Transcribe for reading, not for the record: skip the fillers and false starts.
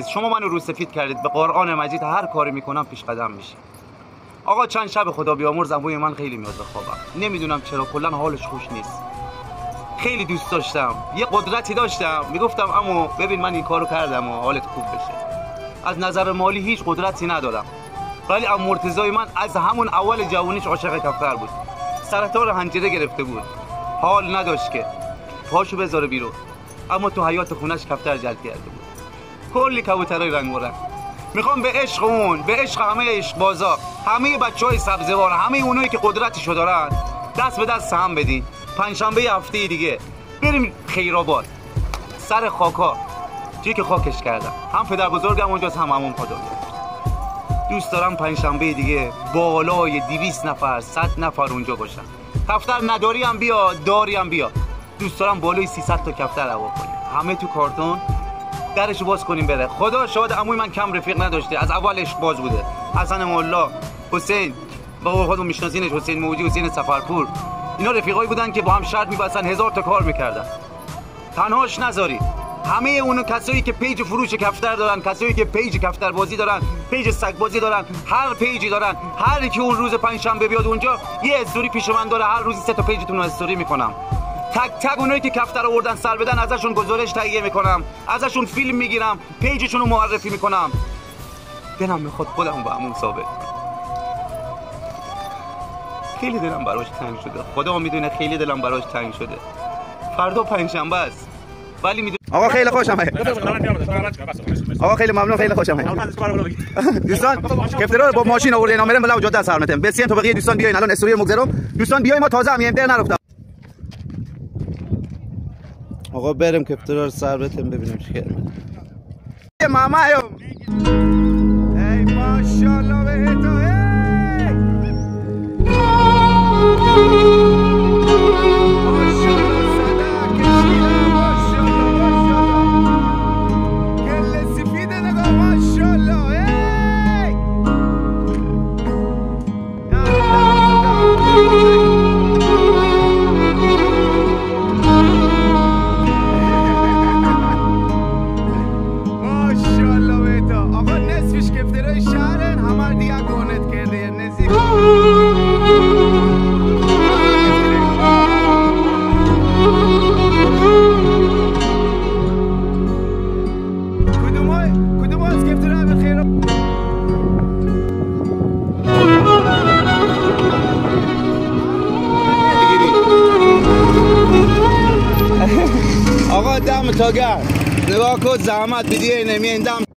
شما منو رو سفید کردید، به قرآن مجید هر کاری میکنم پیش قدم میشه. آقا چند شب خدا بیامرزم بوی من خیلی میاد به خوابم، نمیدونم چرا کلا حالش خوش نیست. خیلی دوست داشتم، یه قدرتی داشتم، میگفتم اما ببین من این کارو کردم و حالت خوب بشه. از نظر مالی هیچ قدرتی ندارم، ولی ام مرتضی من از همون اول جوونیش عاشق کفتر بود. سرطان حنجره گرفته بود، حال نداشت که پاشو بذاره بیرون، اما تو حیات خونش کفتر جلب کرده بود. کلی کبوترای رنگ و رنگ. میخوام به عشق اون، به عشق همه عشق بازا، همه بچهای سبزوار، همه اونایی که قدرتشو دارن دست به دست هم بدین. پنجشنبه هفته دیگه بریم خیرآباد سر خاکا، جایی که خاکش کردم. هم پدر بزرگم اونجاست، هم عموم خدا. دوست دارم پنجشنبه دیگه بالای 200 نفر 100 نفر اونجا باشن. کفتر نداری هم بیا، داری هم بیا. دوست دارم بالای 300 تا کفتر هوا کنیم، همه تو کارتون، درشو باز کنیم بره. خدا شاهد عموی من کم رفیق نداشته، از اولش باز بوده. حسن مولا، حسین، با خودمون میشناسینش، حسین موجی، حسین سفرپور، اینا رفیقایی بودن که با هم شرط می‌بستن، 1000 تا کار می‌کردن. تنهاش نذاری. همه اون کسایی که پیج فروش کفتر دارن، کسایی که پیج کفتر بازی دارن، پیج سگ بازی دارن، هر پیجی دارن، هر کی اون روز پنجشنبه بیاد اونجا یه استوری پیش من داره، هر روزی 3 تا پیجتون رو استوری میکنم. تک تک اونایی که کفتر آوردن سر بدن ازشون گزارش تهیه میکنم، ازشون فیلم میگیرم، پیجشون رو معرفی میکنم. دلم میخواد خودم با عموم ثابت. خیلی دلم براش تنگ شده، خدا میدونه خیلی دلم براش تنگ شده. فردا پنجشنبه است، ولی میدونم. آقا خیلی خوشم اومد. آقا خیلی ممنون، خیلی خوشم اومد. دوستان کفترا رو با ماشین آورده اینا میرن بلا جاده سرمتم. بسیار تو بقیه دوستان بیاین الان استوری مگذرم. دوستان بیاین، ما تازه هم در نرفتم. آقا بریم کفترا رو سر بتیم ببینیم چیکار می‌کنه. مامایو ای ماشاءالله به تو. آقا دم تا گرم، نگاه کن زحمت بدی نمیندم.